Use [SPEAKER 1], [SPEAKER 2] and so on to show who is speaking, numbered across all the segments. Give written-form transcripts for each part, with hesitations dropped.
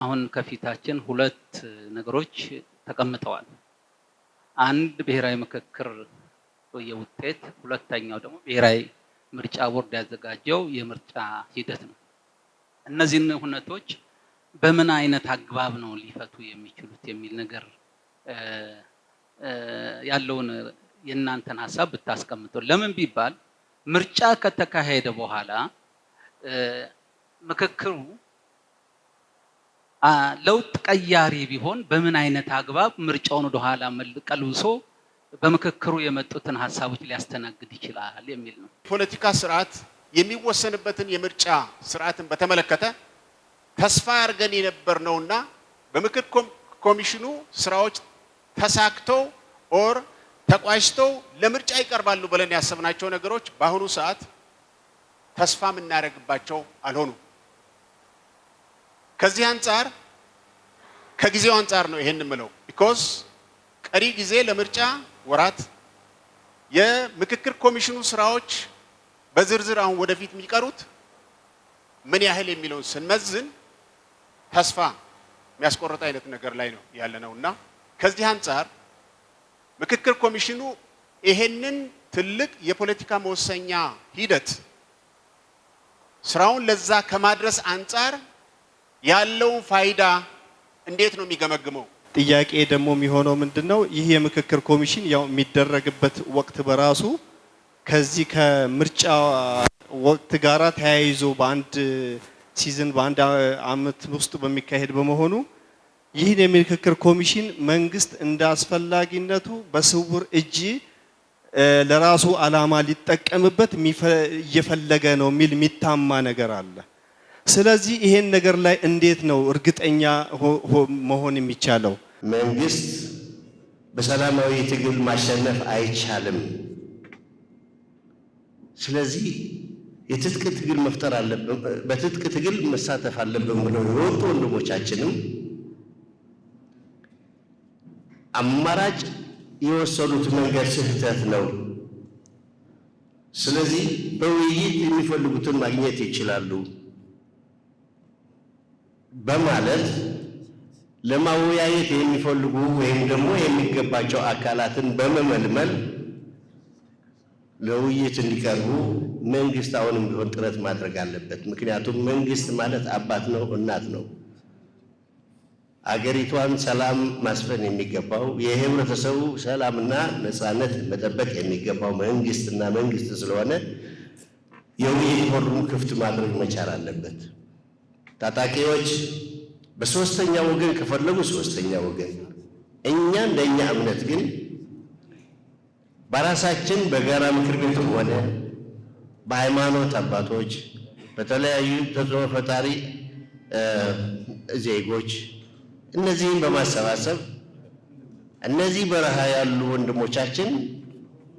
[SPEAKER 1] አሁን ከፊታችን ሁለት ነገሮች ተቀምጠዋል። አንድ ብሔራዊ ምክክር የውጤት፣ ሁለተኛው ደግሞ ብሔራዊ ምርጫ ቦርድ ያዘጋጀው የምርጫ ሂደት ነው። እነዚህን ሁነቶች በምን አይነት አግባብ ነው ሊፈቱ የሚችሉት የሚል ነገር ያለውን የእናንተን ሀሳብ ብታስቀምጡ። ለምን ቢባል ምርጫ ከተካሄደ በኋላ ምክክሩ ለውጥ ቀያሪ ቢሆን በምን አይነት አግባብ ምርጫውን ወደ ኋላ ቀልብሶ በምክክሩ የመጡትን ሀሳቦች ሊያስተናግድ ይችላል የሚል ነው።
[SPEAKER 2] ፖለቲካ ስርዓት የሚወሰንበትን የምርጫ ስርዓትን በተመለከተ ተስፋ አድርገን የነበርነውና በምክክር ኮሚሽኑ ስራዎች ተሳክተው ኦር ተቋጭተው ለምርጫ ይቀርባሉ ብለን ያሰብናቸው ነገሮች በአሁኑ ሰዓት ተስፋ የምናደርግባቸው አልሆኑ። ከዚህ አንፃር ከጊዜው አንፃር ነው ይሄን የምለው። ቢኮዝ ቀሪ ጊዜ ለምርጫ ወራት የምክክር ኮሚሽኑ ስራዎች በዝርዝር አሁን ወደፊት የሚቀሩት ምን ያህል የሚለውን ስንመዝን ተስፋ የሚያስቆርጥ አይነት ነገር ላይ ነው ያለነውና ከዚህ አንፃር ምክክር ኮሚሽኑ ይሄንን ትልቅ የፖለቲካ መወሰኛ ሂደት ስራውን ለዛ ከማድረስ አንፃር ያለው ፋይዳ እንዴት ነው የሚገመግመው?
[SPEAKER 3] ጥያቄ ደግሞ የሚሆነው ምንድነው? ይህ የምክክር ኮሚሽን ያው የሚደረግበት ወቅት በራሱ ከዚህ ከምርጫ ወቅት ጋራ ተያይዞ በአንድ ሲዝን በአንድ አመት ውስጥ በሚካሄድ በመሆኑ ይህን የምክክር ኮሚሽን መንግስት እንደ አስፈላጊነቱ በስውር እጅ ለራሱ አላማ ሊጠቀምበት እየፈለገ ነው የሚል የሚታማ ነገር አለ። ስለዚህ ይሄን ነገር ላይ እንዴት ነው እርግጠኛ መሆን የሚቻለው?
[SPEAKER 4] መንግስት በሰላማዊ ትግል ማሸነፍ አይቻልም። ስለዚህ የትጥቅ ትግል መፍጠር አለብን፣ በትጥቅ ትግል መሳተፍ አለብን ብለው የወጡ ወንድሞቻችንም አማራጭ የወሰዱት መንገድ ስህተት ነው። ስለዚህ በውይይት የሚፈልጉትን ማግኘት ይችላሉ በማለት ለማወያየት የሚፈልጉ ወይም ደግሞ የሚገባቸው አካላትን በመመልመል ለውይይት እንዲቀርቡ መንግስት አሁንም ቢሆን ጥረት ማድረግ አለበት። ምክንያቱም መንግስት ማለት አባት ነው፣ እናት ነው። አገሪቷን ሰላም ማስፈን የሚገባው የህብረተሰቡ ሰላምና ነፃነት መጠበቅ የሚገባው መንግስትና መንግስት ስለሆነ የውይይት በሩን ክፍት ማድረግ መቻል አለበት። ታጣቂዎች በሶስተኛ ወገን ከፈለጉ ሶስተኛ ወገን፣ እኛ እንደኛ እምነት ግን በራሳችን በጋራ ምክር ቤትም ሆነ በሃይማኖት አባቶች፣ በተለያዩ ተጽዕኖ ፈጣሪ ዜጎች እነዚህን በማሰባሰብ እነዚህ በረሃ ያሉ ወንድሞቻችን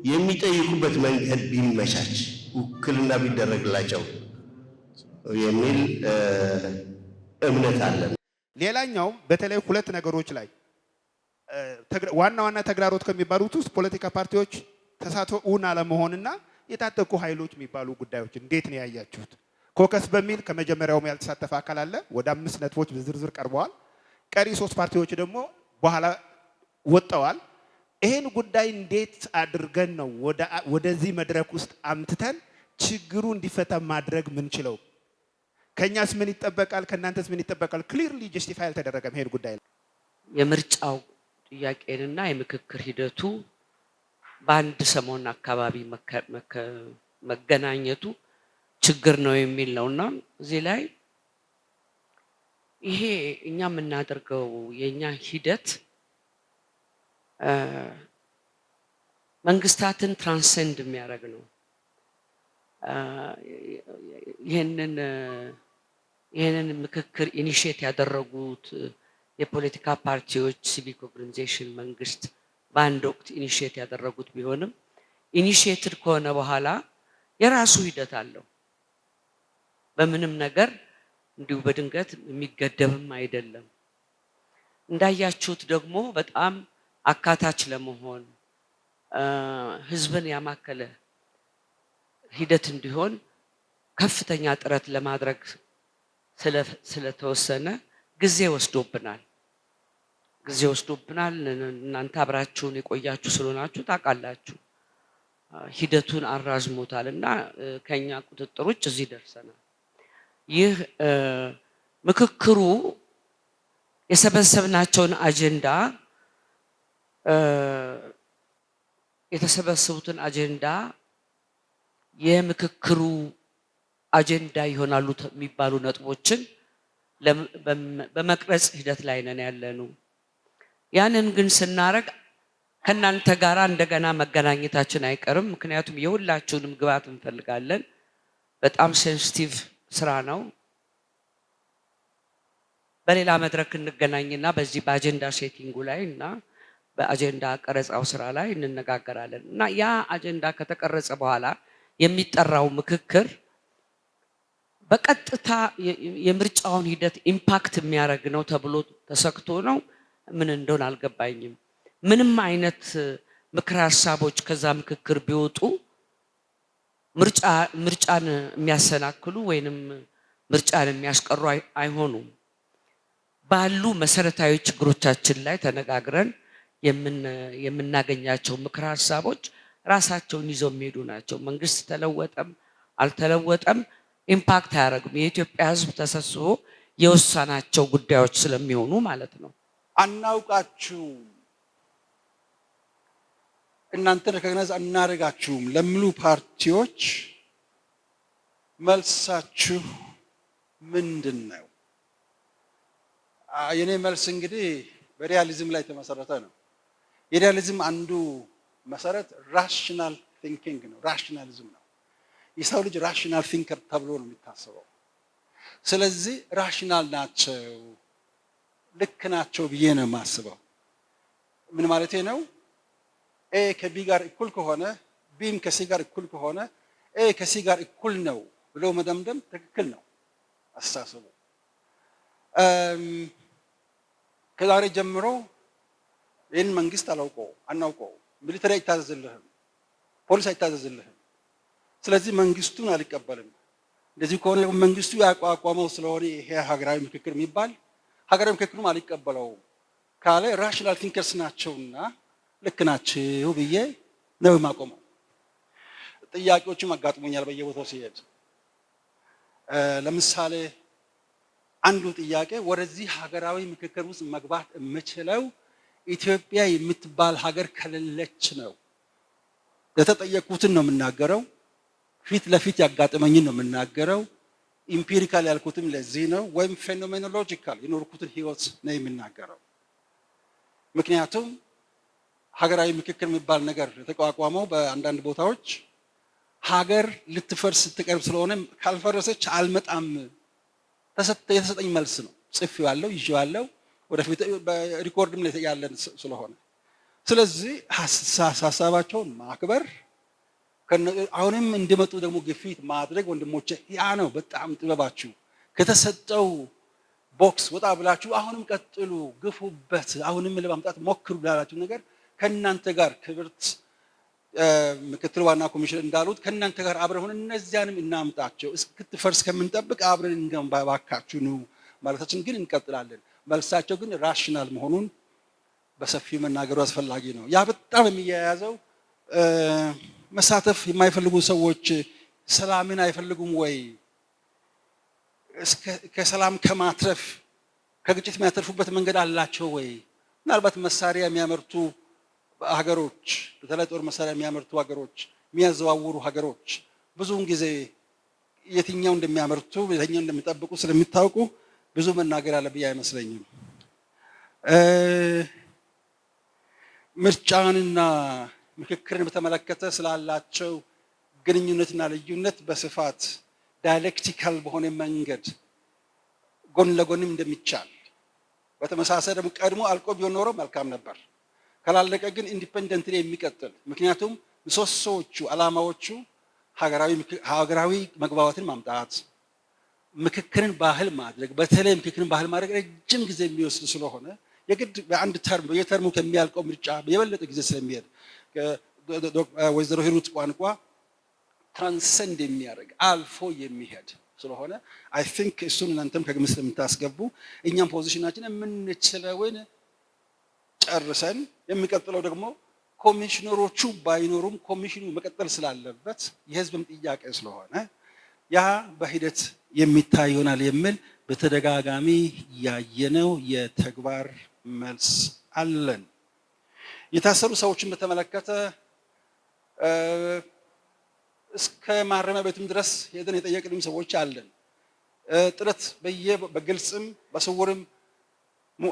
[SPEAKER 4] የሚጠይቁበት መንገድ ቢመቻች ውክልና ቢደረግላቸው የሚል እምነት አለን።
[SPEAKER 5] ሌላኛው በተለይ ሁለት ነገሮች ላይ ዋና ተግዳሮት ከሚባሉት ውስጥ ፖለቲካ ፓርቲዎች ተሳትፎ እውን አለመሆንና የታጠቁ ኃይሎች የሚባሉ ጉዳዮች እንዴት ነው ያያችሁት? ኮከስ በሚል ከመጀመሪያውም ያልተሳተፈ አካል አለ። ወደ 5 ነጥቦች በዝርዝር ቀርበዋል። ቀሪ 3 ፓርቲዎች ደግሞ በኋላ ወጣዋል። ይሄን ጉዳይ እንዴት አድርገን ነው ወደዚህ መድረክ ውስጥ አምጥተን ችግሩ እንዲፈታ ማድረግ ምንችለው? ከኛስ ምን ይጠበቃል? ከናንተስ ምን ይጠበቃል? ክሊርሊ ጀስቲፋይ አልተደረገም ይሄን ጉዳይ።
[SPEAKER 6] የምርጫው ጥያቄንና የምክክር ሂደቱ በአንድ ሰሞን አካባቢ መገናኘቱ ችግር ነው የሚል ነውና እዚህ ላይ ይሄ እኛ የምናደርገው የኛ ሂደት መንግስታትን ትራንሰንድ የሚያደርግ ነው። ይሄንን ምክክር ኢኒሼት ያደረጉት የፖለቲካ ፓርቲዎች፣ ሲቪክ ኦርጋናይዜሽን፣ መንግስት በአንድ ወቅት ኢኒሼት ያደረጉት ቢሆንም ኢኒሼትድ ከሆነ በኋላ የራሱ ሂደት አለው። በምንም ነገር እንዲሁ በድንገት የሚገደብም አይደለም። እንዳያችሁት ደግሞ በጣም አካታች ለመሆን ህዝብን ያማከለ ሂደት እንዲሆን ከፍተኛ ጥረት ለማድረግ ስለተወሰነ ጊዜ ወስዶብናል። እናንተ አብራችሁን የቆያችሁ ስለሆናችሁ ታውቃላችሁ። ሂደቱን አራዝሞታልና ከኛ ቁጥጥር ውጭ እዚህ ደርሰናል። ይህ ምክክሩ የሰበሰብናቸውን አጀንዳ የተሰበሰቡትን አጀንዳ የምክክሩ አጀንዳ ይሆናሉ የሚባሉ ነጥቦችን በመቅረጽ ሂደት ላይ ነን ያለነው። ያንን ግን ስናረግ ከናንተ ጋራ እንደገና መገናኘታችን አይቀርም። ምክንያቱም የሁላችሁንም ግብአት እንፈልጋለን። በጣም ሴንሲቲቭ ስራ ነው። በሌላ መድረክ እንገናኝና በዚህ በአጀንዳ ሴቲንጉ ላይ እና በአጀንዳ ቀረጻው ስራ ላይ እንነጋገራለን እና ያ አጀንዳ ከተቀረጸ በኋላ የሚጠራው ምክክር በቀጥታ የምርጫውን ሂደት ኢምፓክት የሚያደርግ ነው ተብሎ ተሰክቶ ነው። ምን እንደሆነ አልገባኝም። ምንም አይነት ምክር ሀሳቦች ከዛ ምክክር ቢወጡ ምርጫን የሚያሰናክሉ ወይንም ምርጫን የሚያስቀሩ አይሆኑም። ባሉ መሰረታዊ ችግሮቻችን ላይ ተነጋግረን የምናገኛቸው ምክር ሀሳቦች ራሳቸውን ይዘው የሚሄዱ ናቸው። መንግስት ተለወጠም አልተለወጠም ኢምፓክት አያደርግም። የኢትዮጵያ ሕዝብ ተሰብስቦ የወሰናቸው ጉዳዮች ስለሚሆኑ ማለት ነው።
[SPEAKER 7] አናውቃችሁ እናንተ ሪኮግናይዝ አናደርጋችሁም ለሚሉ ፓርቲዎች መልሳችሁ ምንድን ነው? የኔ መልስ እንግዲህ በሪያሊዝም ላይ የተመሰረተ ነው። የሪያሊዝም አንዱ መሰረት ራሽናል ቲንኪንግ ነው፣ ራሽናሊዝም ነው። የሰው ልጅ ራሽናል ቲንከር ተብሎ ነው የሚታሰበው። ስለዚህ ራሽናል ናቸው፣ ልክ ናቸው ብዬ ነው የማስበው። ምን ማለቴ ነው? ኤ ከቢ ጋር እኩል ከሆነ ቢም ከሲ ጋር እኩል ከሆነ ኤ ከሲ ጋር እኩል ነው ብሎ መደምደም ትክክል ነው አስተሳሰቡ። ከዛሬ ጀምሮ ይህን መንግስት አናውቀው፣ ሚሊተሪ አይታዘዝልህም፣ ፖሊስ አይታዘዝልህም፣ ስለዚህ መንግስቱን አልቀበልም። እንደዚህ ከሆነ መንግስቱ ያቋቋመው ስለሆነ ይሄ ሀገራዊ ምክክር የሚባል ሀገራዊ ምክክሩም አልቀበለውም ካለ ራሽናል ቲንከርስ ናቸውና ልክ ናቸው ብዬ ነው የማቆመው። ጥያቄዎችም አጋጥሞኛል በየቦታው ሲሄድ። ለምሳሌ አንዱ ጥያቄ ወደዚህ ሀገራዊ ምክክር ውስጥ መግባት የምችለው ኢትዮጵያ የምትባል ሀገር ከሌለች ነው። የተጠየቁትን ነው የምናገረው፣ ፊት ለፊት ያጋጠመኝን ነው የምናገረው። ኢምፒሪካል ያልኩትም ለዚህ ነው፣ ወይም ፌኖሜኖሎጂካል የኖርኩትን ህይወት ነው የምናገረው። ምክንያቱም ሀገራዊ ምክክር የሚባል ነገር የተቋቋመው በአንዳንድ ቦታዎች ሀገር ልትፈርስ ስትቀርብ ስለሆነ ካልፈረሰች አልመጣም የተሰጠኝ መልስ ነው። ጽፌዋለሁ፣ ይዤዋለሁ፣ ወደፊት በሪኮርድም ያለን ስለሆነ ስለዚህ ሀሳባቸውን ማክበር አሁንም እንዲመጡ ደግሞ ግፊት ማድረግ ወንድሞቼ፣ ያ ነው በጣም ጥበባችሁ። ከተሰጠው ቦክስ ወጣ ብላችሁ አሁንም ቀጥሉ፣ ግፉበት፣ አሁንም ለማምጣት ሞክሩ ብላላችሁ ነገር ከእናንተ ጋር ክብርት ምክትል ዋና ኮሚሽን እንዳሉት ከእናንተ ጋር አብረን ሆነን እነዚያንም እናምጣቸው። እስክትፈርስ ከምንጠብቅ አብረን እንገንባ ባካችሁ ነው ማለታችን። ግን እንቀጥላለን። መልሳቸው ግን ራሽናል መሆኑን በሰፊው መናገሩ አስፈላጊ ነው። ያ በጣም የሚያያዘው መሳተፍ የማይፈልጉ ሰዎች ሰላምን አይፈልጉም ወይ? ከሰላም ከማትረፍ ከግጭት የሚያተርፉበት መንገድ አላቸው ወይ? ምናልባት መሳሪያ የሚያመርቱ ሀገሮች፣ በተለይ ጦር መሳሪያ የሚያመርቱ ሀገሮች፣ የሚያዘዋውሩ ሀገሮች ብዙውን ጊዜ የትኛው እንደሚያመርቱ የትኛው እንደሚጠብቁ ስለሚታወቁ ብዙ መናገር አለብኝ አይመስለኝም። ምርጫንና ምክክርን በተመለከተ ስላላቸው ግንኙነትና ልዩነት በስፋት ዳይሌክቲካል በሆነ መንገድ ጎን ለጎንም እንደሚቻል በተመሳሳይ ደግሞ ቀድሞ አልቆ ቢሆን ኖሮ መልካም ነበር። ካላለቀ ግን ኢንዲፔንደንትሊ የሚቀጥል ምክንያቱም ምሰሶዎቹ ዓላማዎቹ ሀገራዊ መግባባትን ማምጣት፣ ምክክርን ባህል ማድረግ፣ በተለይ ምክክርን ባህል ማድረግ ረጅም ጊዜ የሚወስድ ስለሆነ የግድ በአንድ ተርም በየተርሙ ከሚያልቀው ምርጫ የበለጠ ጊዜ ስለሚሄድ ወይዘሮ ሂሩት ቋንቋ ትራንሰንድ የሚያደርግ አልፎ የሚሄድ ስለሆነ አይ ቲንክ እሱን እናንተም ከግምት ስለምታስገቡ እኛም ፖዚሽናችን የምንችለውን ጨርሰን የሚቀጥለው ደግሞ ኮሚሽነሮቹ ባይኖሩም ኮሚሽኑ መቀጠል ስላለበት የህዝብም ጥያቄ ስለሆነ ያ በሂደት የሚታይ ይሆናል የሚል በተደጋጋሚ ያየነው የተግባር መልስ አለን። የታሰሩ ሰዎችን በተመለከተ እስከ ማረሚያ ቤትም ድረስ ሄደን የጠየቅንም ሰዎች አለን። ጥረት በግልጽም በስውርም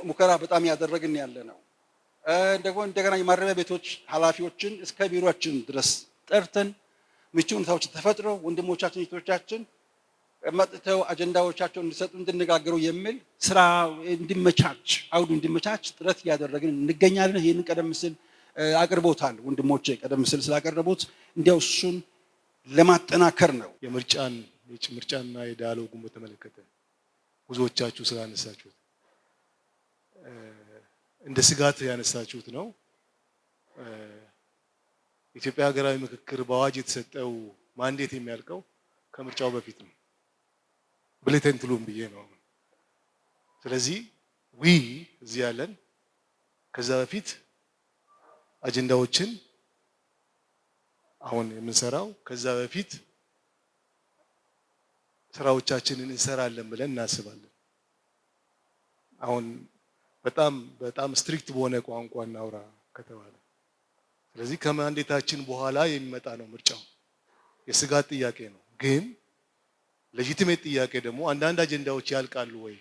[SPEAKER 7] ሙከራ በጣም ያደረግን ያለ ነው። ደግሞ እንደገና የማረሚያ ቤቶች ኃላፊዎችን እስከ ቢሮአችን ድረስ ጠርተን ምቹ ሁኔታዎች ተፈጥረው ወንድሞቻችን እህቶቻችን መጥተው አጀንዳዎቻቸውን እንዲሰጡ እንድነጋገሩ የሚል ስራ እንዲመቻች አውዱ እንዲመቻች ጥረት እያደረግን እንገኛለን። ይህንን ቀደም ሲል አቅርቦታል ወንድሞቼ ቀደም ሲል ስላቀረቡት እንዲያው እሱን ለማጠናከር ነው።
[SPEAKER 8] ምርጫና የዳያሎጉን በተመለከተ ብዙዎቻችሁ ስላነሳችሁት እንደ ስጋት ያነሳችሁት ነው። ኢትዮጵያ ሀገራዊ ምክክር በአዋጅ የተሰጠው ማንዴት የሚያልቀው ከምርጫው በፊት ነው። ብሌተንትሉም ብዬ ነው። ስለዚህ እዚህ ያለን ከዛ በፊት አጀንዳዎችን አሁን የምንሰራው ከዛ በፊት ስራዎቻችንን እንሰራለን ብለን እናስባለን። አሁን በጣም ስትሪክት በሆነ ቋንቋ እናውራ ከተባለ ስለዚህ ከማንዴታችን በኋላ የሚመጣ ነው ምርጫው። የስጋት ጥያቄ ነው። ግን ሌጂቲሜት ጥያቄ ደግሞ አንዳንድ አጀንዳዎች ያልቃሉ ወይ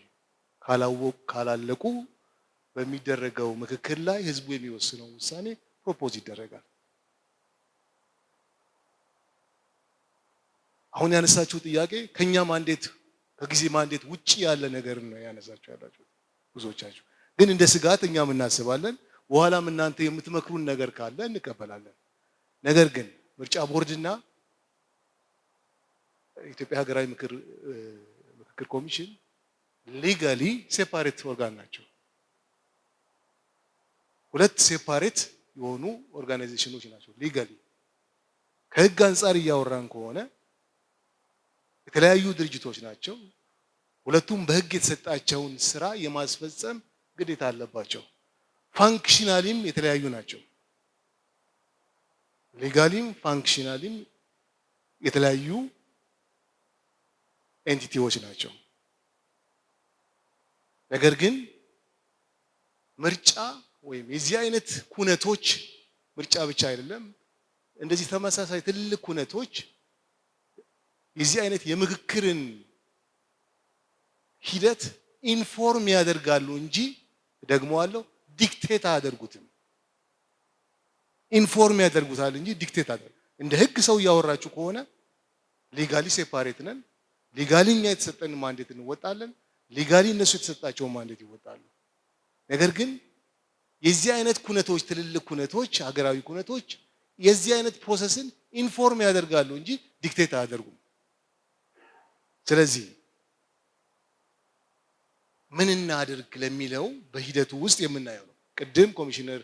[SPEAKER 8] ካላለቁ በሚደረገው ምክክር ላይ ህዝቡ የሚወስነው ውሳኔ ፕሮፖዝ ይደረጋል። አሁን ያነሳችሁ ጥያቄ ከኛ ማንዴት ከጊዜ ማንዴት ውጪ ያለ ነገር ነው ያነሳችሁ ያላችሁ ብዙዎቻችሁ። ግን እንደ ስጋት እኛም እናስባለን። በኋላም እናንተ የምትመክሩን ነገር ካለ እንቀበላለን። ነገር ግን ምርጫ ቦርድና ኢትዮጵያ ሀገራዊ ምክክር ኮሚሽን ሊጋሊ ሴፓሬት ኦርጋን ናቸው። ሁለት ሴፓሬት የሆኑ ኦርጋናይዜሽኖች ናቸው። ሊጋሊ ከህግ አንጻር እያወራን ከሆነ የተለያዩ ድርጅቶች ናቸው። ሁለቱም በህግ የተሰጣቸውን ስራ የማስፈጸም ግዴታ አለባቸው። ፋንክሽናሊም የተለያዩ ናቸው። ሌጋሊም ፋንክሽናሊም የተለያዩ ኤንቲቲዎች ናቸው። ነገር ግን ምርጫ ወይም የዚህ አይነት ኩነቶች ምርጫ ብቻ አይደለም፣ እንደዚህ ተመሳሳይ ትልልቅ ኩነቶች የዚህ አይነት የምክክርን ሂደት ኢንፎርም ያደርጋሉ እንጂ ደግሞ አለው ዲክቴት አያደርጉትም። ኢንፎርም ያደርጉታል እንጂ ዲክቴት አያደርጉ። እንደ ህግ ሰው እያወራችሁ ከሆነ ሊጋሊ ሴፓሬት ነን። ሊጋሊ እኛ የተሰጠን ማንዴት እንወጣለን። ሊጋሊ እነሱ የተሰጣቸውን ማንዴት ይወጣሉ። ነገር ግን የዚህ አይነት ኩነቶች ትልልቅ ኩነቶች ሀገራዊ ኩነቶች የዚህ አይነት ፕሮሰስን ኢንፎርም ያደርጋሉ እንጂ ዲክቴት አያደርጉም። ስለዚህ ምን እናድርግ ለሚለው በሂደቱ ውስጥ የምናየው ነው። ቅድም ኮሚሽነር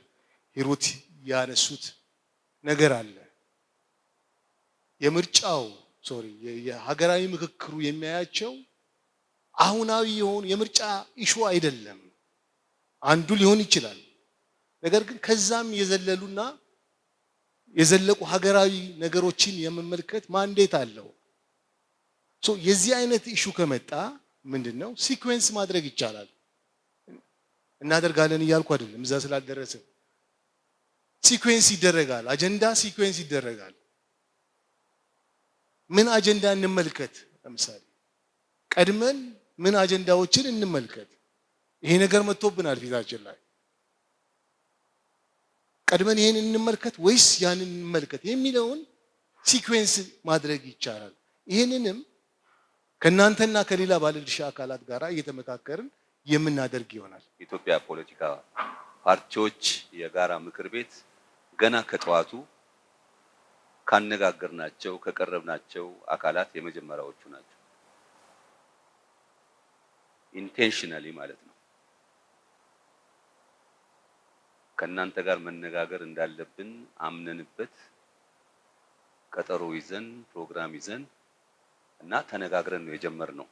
[SPEAKER 8] ሂሩት ያነሱት ነገር አለ። የሀገራዊ ምክክሩ የሚያያቸው አሁናዊ የሆኑ የምርጫ ኢሹ አይደለም። አንዱ ሊሆን ይችላል። ነገር ግን ከዛም የዘለሉና የዘለቁ ሀገራዊ ነገሮችን የመመልከት ማንዴት አለው። የዚህ አይነት ኢሹ ከመጣ ምንድነው ሲኩዌንስ ማድረግ ይቻላል። እናደርጋለን እያልኩ አይደለም፣ እዛ ስላልደረስን ሲኩዌንስ ይደረጋል። አጀንዳ ሲኩዌንስ ይደረጋል። ምን አጀንዳ እንመልከት? ለምሳሌ ቀድመን ምን አጀንዳዎችን እንመልከት? ይሄ ነገር መጥቶብናል ፊታችን ላይ ቀድመን ይሄን እንመልከት ወይስ ያንን እንመልከት የሚለውን ሲኩዌንስ ማድረግ ይቻላል። ይሄንንም ከእናንተና ከሌላ ባለድርሻ አካላት ጋር እየተመካከርን የምናደርግ ይሆናል።
[SPEAKER 9] የኢትዮጵያ ፖለቲካ ፓርቲዎች የጋራ ምክር ቤት ገና ከጠዋቱ ካነጋገርናቸው ከቀረብናቸው አካላት የመጀመሪያዎቹ ናቸው። ኢንቴንሽናሊ ማለት ነው። ከእናንተ ጋር መነጋገር እንዳለብን አምነንበት ቀጠሮ ይዘን ፕሮግራም ይዘን እና ተነጋግረን ነው የጀመርነው።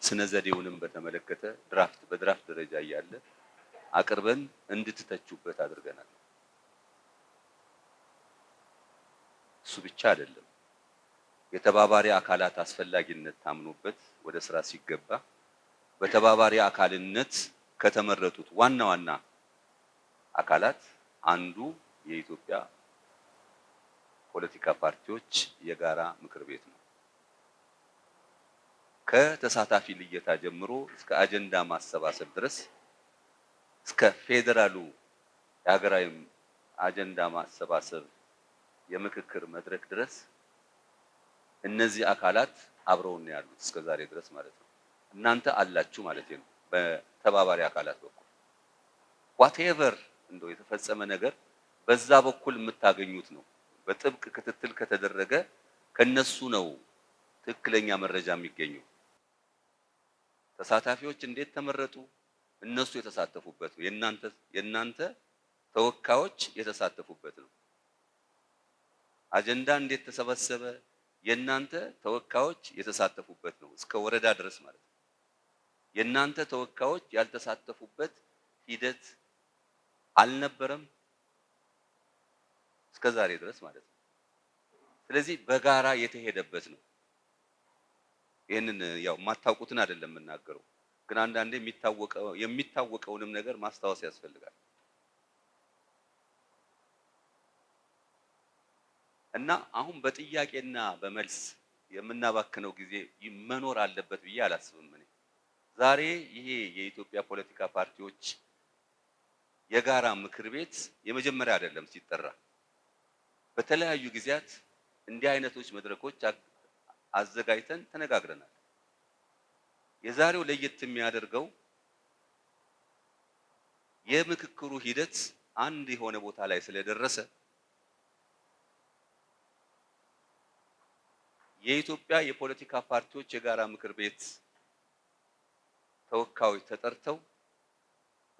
[SPEAKER 9] ስነ ዘዴውንም በተመለከተ በድራፍት ደረጃ እያለ አቅርበን እንድትተቹበት አድርገናል። እሱ ብቻ አይደለም። የተባባሪ አካላት አስፈላጊነት ታምኖበት ወደ ስራ ሲገባ በተባባሪ አካልነት ከተመረጡት ዋና ዋና አካላት አንዱ የኢትዮጵያ ፖለቲካ ፓርቲዎች የጋራ ምክር ቤት ነው። ከተሳታፊ ልየታ ጀምሮ እስከ አጀንዳ ማሰባሰብ ድረስ እስከ ፌዴራሉ የሀገራዊ አጀንዳ ማሰባሰብ የምክክር መድረክ ድረስ እነዚህ አካላት አብረውን ነው ያሉት እስከ ዛሬ ድረስ ማለት ነው። እናንተ አላችሁ ማለት ነው በተባባሪ አካላት በኩል ዋትኤቨር እንደው የተፈጸመ ነገር በዛ በኩል የምታገኙት ነው። በጥብቅ ክትትል ከተደረገ ከነሱ ነው ትክክለኛ መረጃ የሚገኘው። ተሳታፊዎች እንዴት ተመረጡ? እነሱ የተሳተፉበት ነው። የእናንተ ተወካዮች የተሳተፉበት ነው። አጀንዳ እንዴት ተሰበሰበ? የእናንተ ተወካዮች የተሳተፉበት ነው። እስከ ወረዳ ድረስ ማለት ነው። የእናንተ ተወካዮች ያልተሳተፉበት ሂደት አልነበረም እስከ ዛሬ ድረስ ማለት ነው። ስለዚህ በጋራ የተሄደበት ነው። ይሄንን ያው ማታውቁትን አይደለም የምናገረው፣ ግን አንዳንዴ የሚታወቀውንም ነገር ማስታወስ ያስፈልጋል። እና አሁን በጥያቄና በመልስ የምናባክነው ጊዜ መኖር አለበት ብዬ አላስብም። እኔ ዛሬ ይሄ የኢትዮጵያ ፖለቲካ ፓርቲዎች የጋራ ምክር ቤት የመጀመሪያ አይደለም ሲጠራ። በተለያዩ ጊዜያት እንዲህ አይነቶች መድረኮች አዘጋጅተን ተነጋግረናል። የዛሬው ለየት የሚያደርገው የምክክሩ ሂደት አንድ የሆነ ቦታ ላይ ስለደረሰ የኢትዮጵያ የፖለቲካ ፓርቲዎች የጋራ ምክር ቤት ተወካዮች ተጠርተው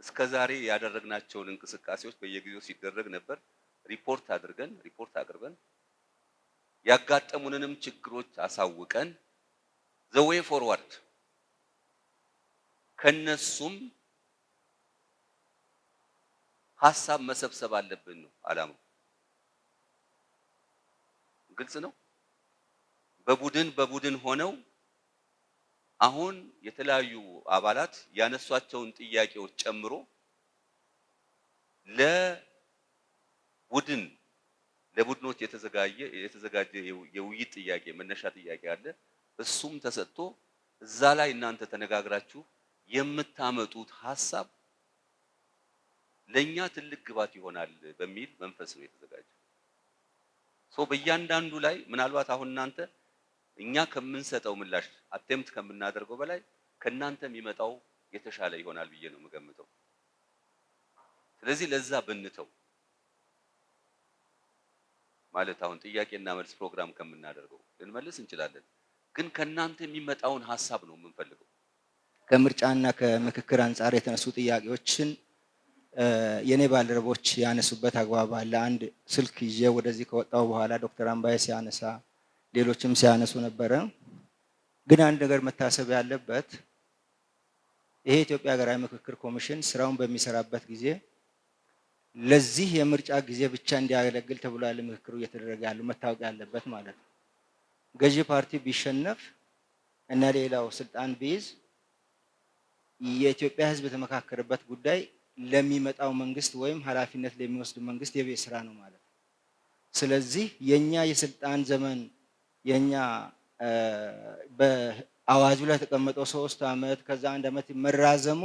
[SPEAKER 9] እስከዛሬ ያደረግናቸውን እንቅስቃሴዎች በየጊዜው ሲደረግ ነበር። ሪፖርት አቅርበን ያጋጠሙንንም ችግሮች አሳውቀን the way forward ከነሱም ሐሳብ መሰብሰብ አለብን ነው አላማው። ግልጽ ነው። በቡድን ሆነው አሁን የተለያዩ አባላት ያነሷቸውን ጥያቄዎች ጨምሮ ለቡድኖች የተዘጋጀ የውይይት ጥያቄ መነሻ ጥያቄ አለ። እሱም ተሰጥቶ እዛ ላይ እናንተ ተነጋግራችሁ የምታመጡት ሐሳብ ለኛ ትልቅ ግባት ይሆናል በሚል መንፈስ ነው የተዘጋጀው። በእያንዳንዱ ላይ ምናልባት አሁን እናንተ እኛ ከምንሰጠው ምላሽ አቴምፕት ከምናደርገው በላይ ከናንተ የሚመጣው የተሻለ ይሆናል ብዬ ነው የምገምተው። ስለዚህ ለዛ ብንተው ማለት አሁን ጥያቄና መልስ ፕሮግራም ከምናደርገው ልንመልስ እንችላለን፣ ግን ከናንተ የሚመጣውን ሐሳብ ነው የምንፈልገው።
[SPEAKER 10] ከምርጫና ከምክክር አንጻር የተነሱ ጥያቄዎችን የኔ ባልደረቦች ያነሱበት አግባብ አለ። አንድ ስልክ ይዤ ወደዚህ ከወጣው በኋላ ዶክተር አምባዬ ሲያነሳ ሌሎችም ሲያነሱ ነበረ። ግን አንድ ነገር መታሰብ ያለበት ይሄ የኢትዮጵያ ሀገራዊ ምክክር ኮሚሽን ስራውን በሚሰራበት ጊዜ ለዚህ የምርጫ ጊዜ ብቻ እንዲያገለግል ተብሎ ያለ ምክክሩ እየተደረገ ያለው መታወቅ ያለበት ማለት ነው። ገዢ ፓርቲ ቢሸነፍ እና ሌላው ስልጣን ቢይዝ የኢትዮጵያ ሕዝብ የተመካከረበት ጉዳይ ለሚመጣው መንግስት ወይም ኃላፊነት ለሚወስድ መንግስት የቤት ስራ ነው ማለት ነው። ስለዚህ የኛ የስልጣን ዘመን የኛ በአዋጁ ላይ ተቀመጠው 3 አመት ከዛ 1 አመት መራዘሙ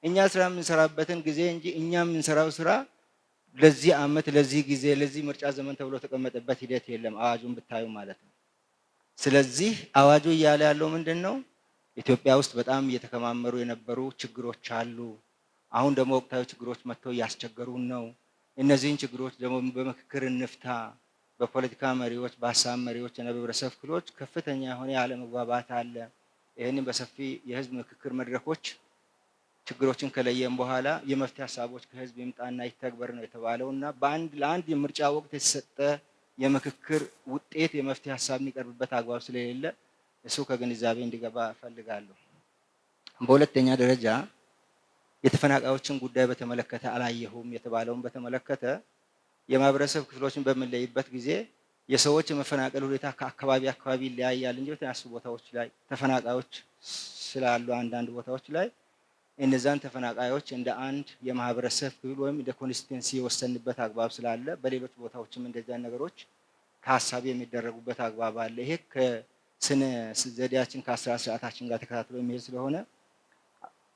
[SPEAKER 10] እኛ ስራ የምንሰራበትን ጊዜ እንጂ እኛ የምንሰራው ስራ ለዚህ አመት ለዚህ ጊዜ ለዚህ ምርጫ ዘመን ተብሎ ተቀመጠበት ሂደት የለም አዋጁን ብታዩ ማለት ነው። ስለዚህ አዋጁ እያለ ያለው ምንድነው? ኢትዮጵያ ውስጥ በጣም እየተከማመሩ የነበሩ ችግሮች አሉ። አሁን ደግሞ ወቅታዊ ችግሮች መጥተው እያስቸገሩን ነው። እነዚህን ችግሮች ደግሞ በምክክር እንፍታ። በፖለቲካ መሪዎች፣ በሀሳብ መሪዎች እና በህብረተሰብ ክፍሎች ከፍተኛ የሆነ ያለመግባባት አለ። ይህንን በሰፊ የህዝብ ምክክር መድረኮች ችግሮችን ከለየም በኋላ የመፍትሄ ሀሳቦች ከህዝብ ይምጣና ይተግበር ነው የተባለውና ለአንድ የምርጫ ወቅት የተሰጠ የምክክር ውጤት የመፍትሄ ሀሳብ የሚቀርብበት አግባብ ስለሌለ እሱ ከግንዛቤ እንዲገባ እፈልጋለሁ። በሁለተኛ ደረጃ የተፈናቃዮችን ጉዳይ በተመለከተ አላየሁም የተባለውን በተመለከተ የማህበረሰብ ክፍሎችን በምንለይበት ጊዜ የሰዎች የመፈናቀል ሁኔታ ከአካባቢ አካባቢ ይለያያል እንጂ በተናሱ ቦታዎች ላይ ተፈናቃዮች ስላሉ አንዳንድ ቦታዎች ላይ እነዛን ተፈናቃዮች እንደ አንድ የማህበረሰብ ክፍል ወይም እንደ ኮንስቲትንሲ የወሰንበት አግባብ ስላለ በሌሎች ቦታዎችም እንደዚያ ነገሮች ከሀሳብ የሚደረጉበት አግባብ አለ። ይሄ ከስነ ዘዴያችን ከአሰራር ስርዓታችን ጋር ተከታትሎ የሚሄድ ስለሆነ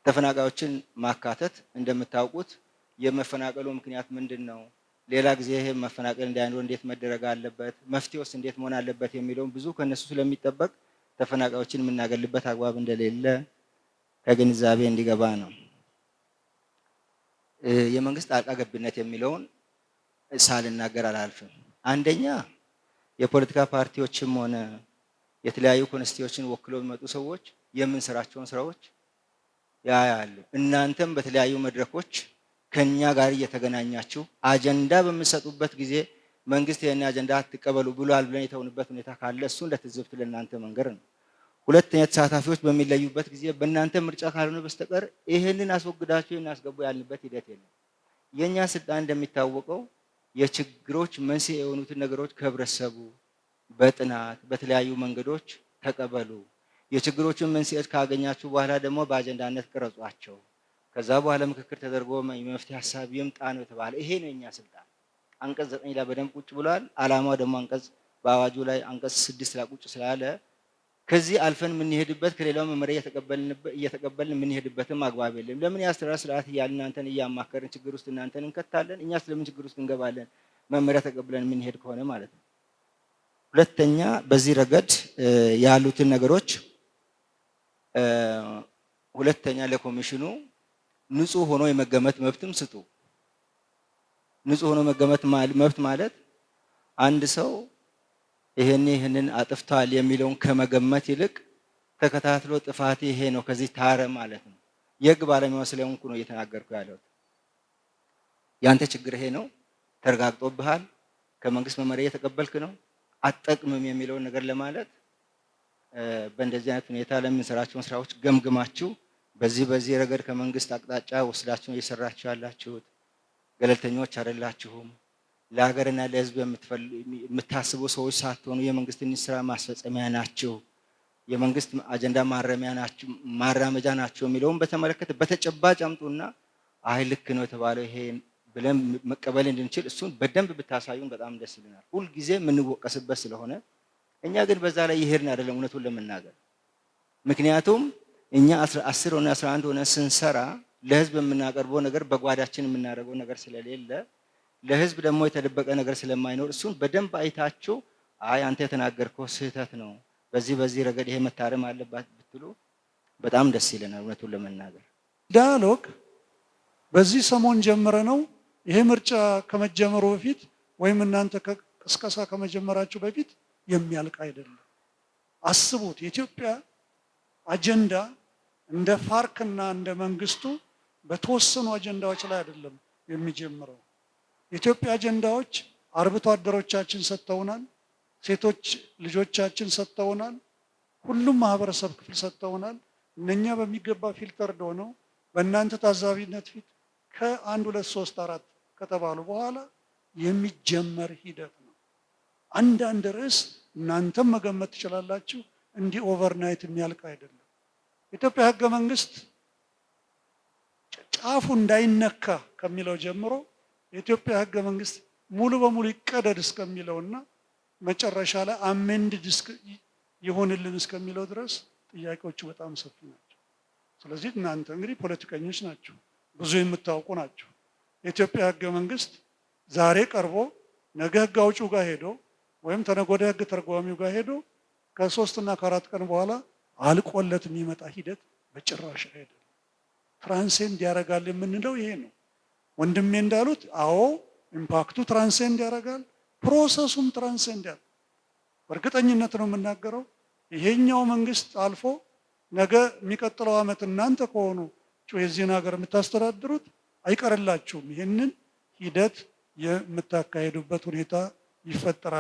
[SPEAKER 10] ተፈናቃዮችን ማካተት እንደምታውቁት የመፈናቀሉ ምክንያት ምንድን ነው? ሌላ ጊዜ ይሄ መፈናቀል እንዳይኖር እንዴት መደረግ አለበት? መፍትሄውስ እንዴት መሆን አለበት? የሚለውን ብዙ ከነሱ ስለሚጠበቅ ተፈናቃዮችን የምናገልበት አግባብ እንደሌለ ከግንዛቤ እንዲገባ ነው። የመንግስት ጣልቃ ገብነት የሚለውን ሳልናገር አላልፍም። አንደኛ የፖለቲካ ፓርቲዎችም ሆነ የተለያዩ ኮንስቲትዩሽን ወክለው የሚመጡ ሰዎች የምንሰራቸውን ስራዎች ያያሉ። እናንተም በተለያዩ መድረኮች ከኛ ጋር እየተገናኛችሁ አጀንዳ በምትሰጡበት ጊዜ መንግስት ይሄን አጀንዳ አትቀበሉ ብሏል ብለን የተውንበት ሁኔታ ካለ እሱን ለትዝብት ለእናንተ መንገር ነው። ሁለተኛ ተሳታፊዎች በሚለዩበት ጊዜ በእናንተ ምርጫ ካልሆነ በስተቀር ይሄንን አስወግዳችሁ እናስገቡ ያልንበት ሂደት የለም። የኛ ስልጣን እንደሚታወቀው የችግሮች መንስኤ የሆኑትን ነገሮች ከህብረተሰቡ በጥናት በተለያዩ መንገዶች ተቀበሉ። የችግሮችን መንስኤዎች ካገኛችሁ በኋላ ደግሞ በአጀንዳነት ቅረጿቸው። ከዛ በኋላ ምክክር ተደርጎ የመፍትሄ ሀሳብ ይምጣ ነው የተባለ። ይሄ ነው የኛ ስልጣን። አንቀጽ 9 ላይ በደንብ ቁጭ ብሏል። አላማው ደግሞ አንቀጽ በአዋጁ ላይ አንቀጽ 6 ላይ ቁጭ ስላለ ከዚህ አልፈን የምንሄድበት ከሌላው መመሪያ እየተቀበልን የምንሄድበትም አግባብ የለም። ለምን የአሰራር ስርዓት እያልን እናንተን እያማከርን ችግር ውስጥ እናንተን እንከታለን? እኛ ስለምን ችግር ውስጥ እንገባለን? መመሪያ ተቀብለን የምንሄድ ከሆነ ማለት ነው። ሁለተኛ በዚህ ረገድ ያሉትን ነገሮች ሁለተኛ ለኮሚሽኑ ንጹህ ሆኖ የመገመት መብትም ስጡ። ንጹህ ሆኖ መገመት መብት ማለት አንድ ሰው ይሄንን አጥፍቷል የሚለውን ከመገመት ይልቅ ተከታትሎ ጥፋት ይሄ ነው ከዚህ ታረ ማለት ነው። የህግ ባለሙያ ስለሆንኩ ነው እየተናገርኩ ያለሁት። ያንተ ችግር ይሄ ነው፣ ተረጋግጦብሃል፣ ከመንግስት መመሪያ እየተቀበልክ ነው፣ አትጠቅምም የሚለውን ነገር ለማለት በእንደዚህ አይነት ሁኔታ ለምንሰራቸውን ስራዎች ገምግማችሁ በዚህ ረገድ ከመንግስት አቅጣጫ ወስዳችሁ እየሰራችሁ ያላችሁት ገለልተኞች አይደላችሁም። ለሀገርና ለህዝብ የምታስቡ ሰዎች ሳትሆኑ የመንግስትን ስራ ማስፈጸሚያ ናችሁ፣ የመንግስት አጀንዳ ማራመጃ ናቸው የሚለውን በተመለከተ በተጨባጭ አምጡና አይ ልክ ነው የተባለው ይሄ ብለን መቀበል እንድንችል እሱን በደንብ ብታሳዩን በጣም ደስ ይለናል። ሁልጊዜ የምንወቀስበት ስለሆነ እኛ ግን በዛ ላይ ይሄድን አይደለም እውነቱን ለመናገር። ምክንያቱም እኛ 10 ሆነ 11 ሆነ ስንሰራ ለህዝብ የምናቀርበው ነገር በጓዳችን የምናደርገው ነገር ስለሌለ ለህዝብ ደግሞ የተደበቀ ነገር ስለማይኖር እሱን በደንብ አይታችሁ አይ አንተ የተናገርከው ስህተት ነው፣ በዚህ ረገድ ይሄ መታረም አለባት ብትሉ በጣም ደስ ይለናል እውነቱን ለመናገር።
[SPEAKER 11] ዳያሎግ በዚህ ሰሞን ጀምረ ነው። ይሄ ምርጫ ከመጀመሩ በፊት ወይም እናንተ ቅስቀሳ ከመጀመራችሁ በፊት የሚያልቅ አይደለም። አስቡት፣ የኢትዮጵያ አጀንዳ እንደ ፋርክና እንደ መንግስቱ በተወሰኑ አጀንዳዎች ላይ አይደለም የሚጀምረው። የኢትዮጵያ አጀንዳዎች አርብቶ አደሮቻችን ሰጥተውናል፣ ሴቶች ልጆቻችን ሰጥተውናል፣ ሁሉም ማህበረሰብ ክፍል ሰጥተውናል። እነኛ በሚገባ ፊልተር ሆነው በእናንተ ታዛቢነት ፊት ከ1 2 3 4 ከተባሉ በኋላ የሚጀመር ሂደት ነው። አንዳንድ ርዕስ እናንተም መገመት ትችላላችሁ፣ እንዲህ ኦቨርናይት የሚያልቅ አይደለም። የኢትዮጵያ ህገ መንግስት ጫፉ እንዳይነካ ከሚለው ጀምሮ የኢትዮጵያ ህገ መንግስት ሙሉ በሙሉ ይቀደድ እስከሚለውና መጨረሻ ላይ አሜንድድ ይሆንልን እስከሚለው ድረስ ጥያቄዎቹ በጣም ሰፊ ናቸው። ስለዚህ እናንተ እንግዲህ ፖለቲከኞች ናቸው፣ ብዙ የምታውቁ ናቸው። የኢትዮጵያ ህገ መንግስት ዛሬ ቀርቦ ነገ ህግ አውጪው ጋር ሄዶ ወይም ተነገ ወዲያ ህግ ተርጓሚው ጋር ሄዶ ከ3 እና ከ4 ቀን በኋላ አልቆለት የሚመጣ ሂደት በጭራሽ አይደለም። ትራንሴንድ ያደርጋል የምንለው ይሄ ነው። ወንድሜ እንዳሉት አዎ ኢምፓክቱ ትራንሴንድ ያደርጋል፣ ፕሮሰሱም ትራንሴንድ ያደርጋል። በእርግጠኝነት ነው የምናገረው። ይሄኛው መንግስት አልፎ ነገ የሚቀጥለው ዓመት እናንተ ከሆኑ የዚህን ሀገር የምታስተዳድሩት አይቀርላችሁም። ይሄንን ሂደት የምታካሄዱበት ሁኔታ ይፈጠራል።